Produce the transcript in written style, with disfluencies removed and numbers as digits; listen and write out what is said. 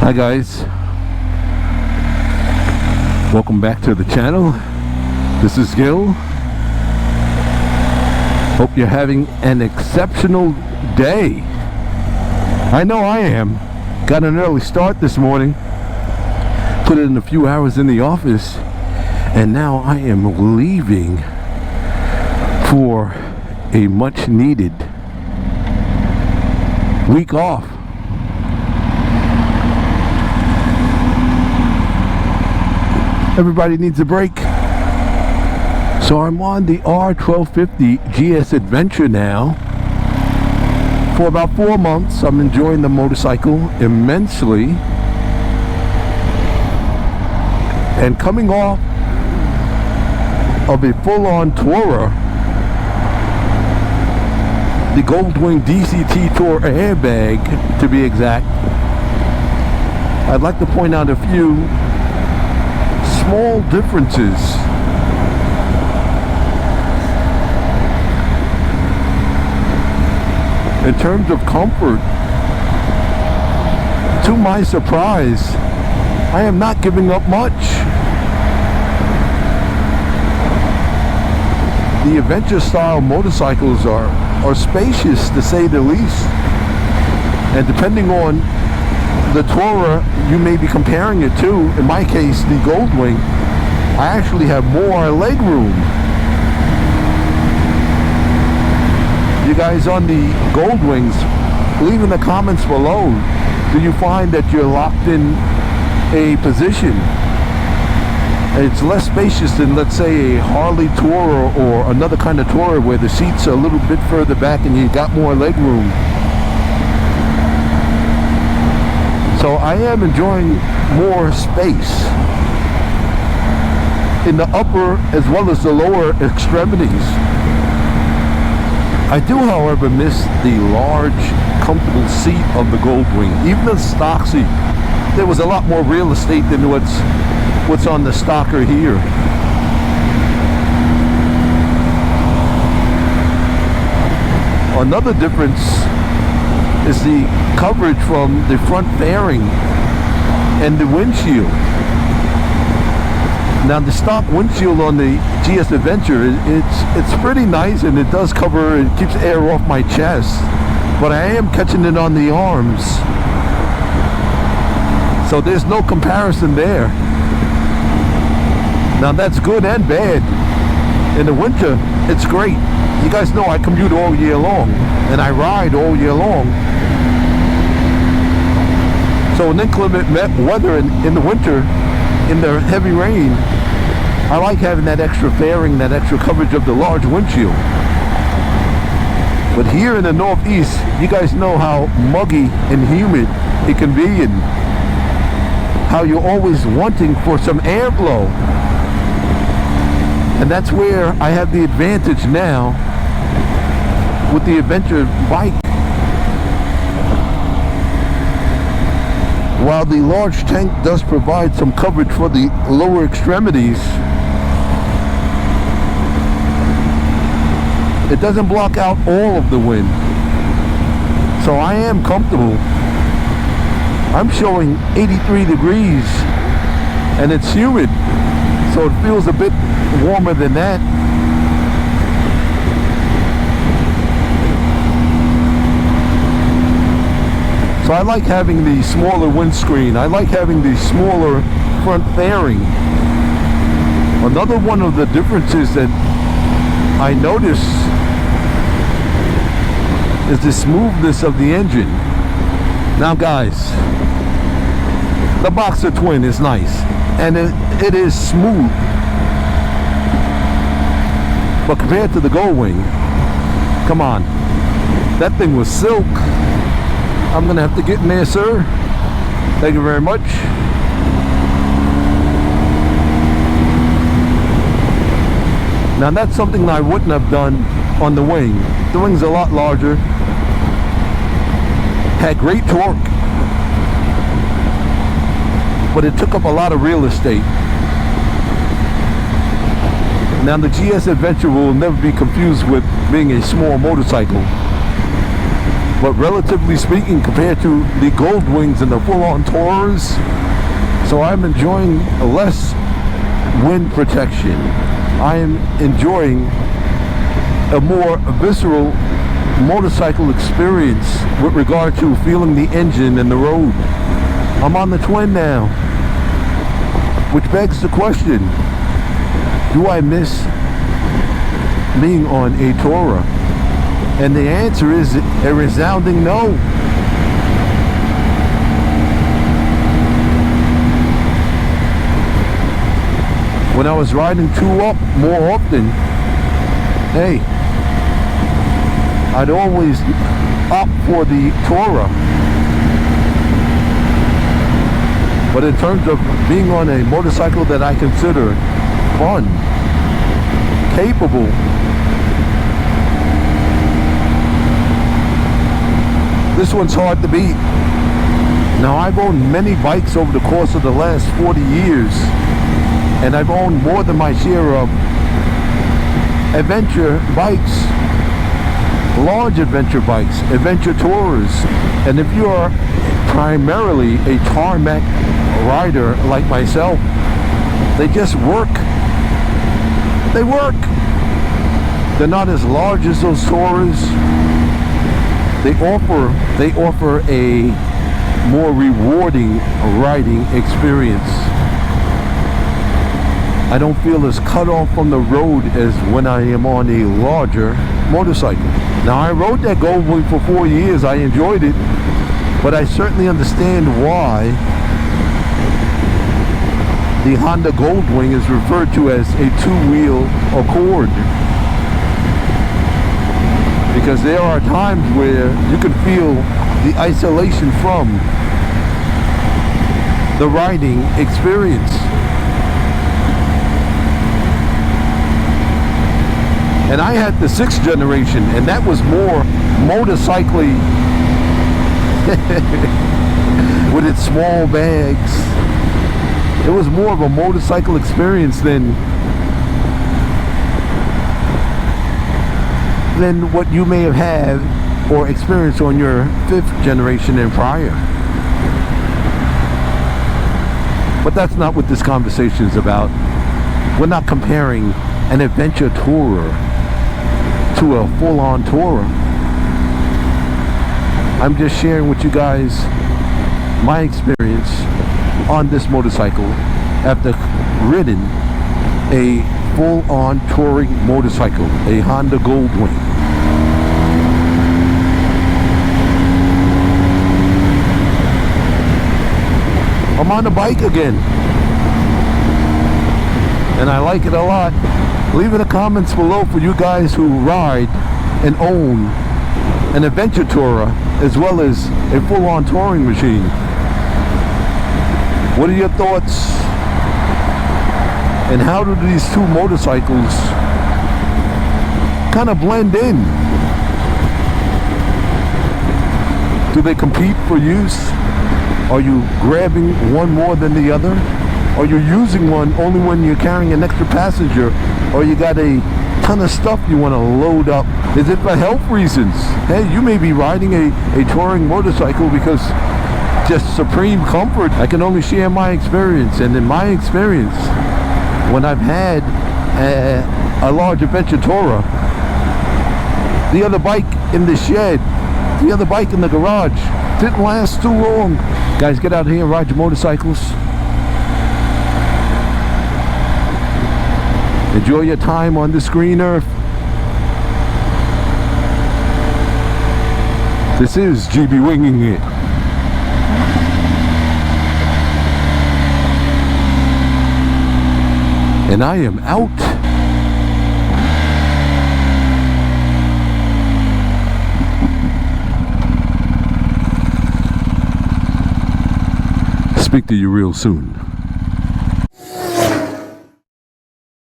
Hi guys, welcome back to the channel. This is Gil. Hope you're having an exceptional day. I know I am. Got an early start this morning, put in a few hours in the office, and now I am leaving for a much needed week off. Everybody needs a break. So I'm on the R1250 GS Adventure now. For about 4 months, I'm enjoying the motorcycle immensely. And coming off of a full-on tourer, the Goldwing DCT Tour airbag to be exact, I'd like to point out a few small differences. In terms of comfort, to my surprise, I am not giving up much. The adventure style motorcycles are spacious to say the least, and depending on the tourer you may be comparing it to, in my case the Goldwing, I actually have more leg room. You guys on the Goldwings, leave in the comments below, do you find that you're locked in a position? It's less spacious than, let's say, a Harley Tourer or another kind of Tourer where the seats are a little bit further back and you got more leg room. So I am enjoying more space in the upper as well as the lower extremities. I do, however, miss the large, comfortable seat of the Goldwing. Even the stock seat, there was a lot more real estate than what's on the stocker here. Another difference is the coverage from the front fairing and the windshield. Now the stock windshield on the GS Adventure, it's pretty nice, and it does cover, it keeps air off my chest, but I am catching it on the arms, so there's no comparison there. Now that's good and bad. In the winter, it's great. You guys know I commute all year long, and I ride all year long. So in inclement weather in the winter, in the heavy rain, I like having that extra fairing, that extra coverage of the large windshield. But here in the Northeast, you guys know how muggy and humid it can be, and how you're always wanting for some airflow. And that's where I have the advantage now with the Adventure bike. While the large tank does provide some coverage for the lower extremities, it doesn't block out all of the wind. So I am comfortable. I'm showing 83 degrees and it's humid, so it feels a bit warmer than that. So I like having the smaller windscreen. I like having the smaller front fairing. Another one of the differences that I notice is the smoothness of the engine. Now guys, the Boxer Twin is nice, and it is smooth. But compared to the Goldwing, come on, that thing was silk. I'm gonna have to get in there, sir. Thank you very much. Now that's something I wouldn't have done on the Wing. The Wing's a lot larger, had great torque, but it took up a lot of real estate. Now the GS Adventure will never be confused with being a small motorcycle. but relatively speaking, compared to the Gold Wings and the full-on Tourers, so I'm enjoying less wind protection. I am enjoying a more visceral motorcycle experience with regard to feeling the engine and the road. I'm on the Twin now, which begs the question, do I miss being on a Tourer? And the answer is a resounding no. When I was riding 2-up more often, hey, I'd always opt for the Tourer. But in terms of being on a motorcycle that I consider fun, capable, this one's hard to beat. Now, I've owned many bikes over the course of the last 40 years, and I've owned more than my share of adventure bikes, large adventure bikes, adventure tourers. And if you are primarily a tarmac rider like myself, they just work. They work. They're not as large as those tourers. They offer a more rewarding riding experience. I don't feel as cut off from the road as when I am on a larger motorcycle. Now, I rode that Gold Wing for 4 years. I enjoyed it, but I certainly understand why the Honda Gold Wing is referred to as a two-wheel Accord. Because there are times where you can feel the isolation from the riding experience. And I had the 6th generation, and that was more motorcycling with its small bags. It was more of a motorcycle experience than what you may have had or experienced on your 5th generation and prior. But that's not what this conversation is about. We're not comparing an adventure tourer to a full-on Tourer. I'm just sharing with you guys my experience on this motorcycle after ridden a full-on touring motorcycle, a Honda Gold Wing. I'm on the bike again, and I like it a lot. Leave in the comments below for you guys who ride and own an adventure tourer as well as a full-on touring machine. What are your thoughts? And how do these two motorcycles kind of blend in? Do they compete for use? Are you grabbing one more than the other? Are you using one only when you're carrying an extra passenger, or you got a ton of stuff you want to load up? Is it for health reasons? Hey, you may be riding a touring motorcycle because just supreme comfort. I can only share my experience, and in my experience, when I've had a large adventure tourer, the other bike in the shed, the other bike in the garage, didn't last too long. Guys, get out here and ride your motorcycles. Enjoy your time on this green earth. This is GB Winging It. And I am out. Speak to you real soon.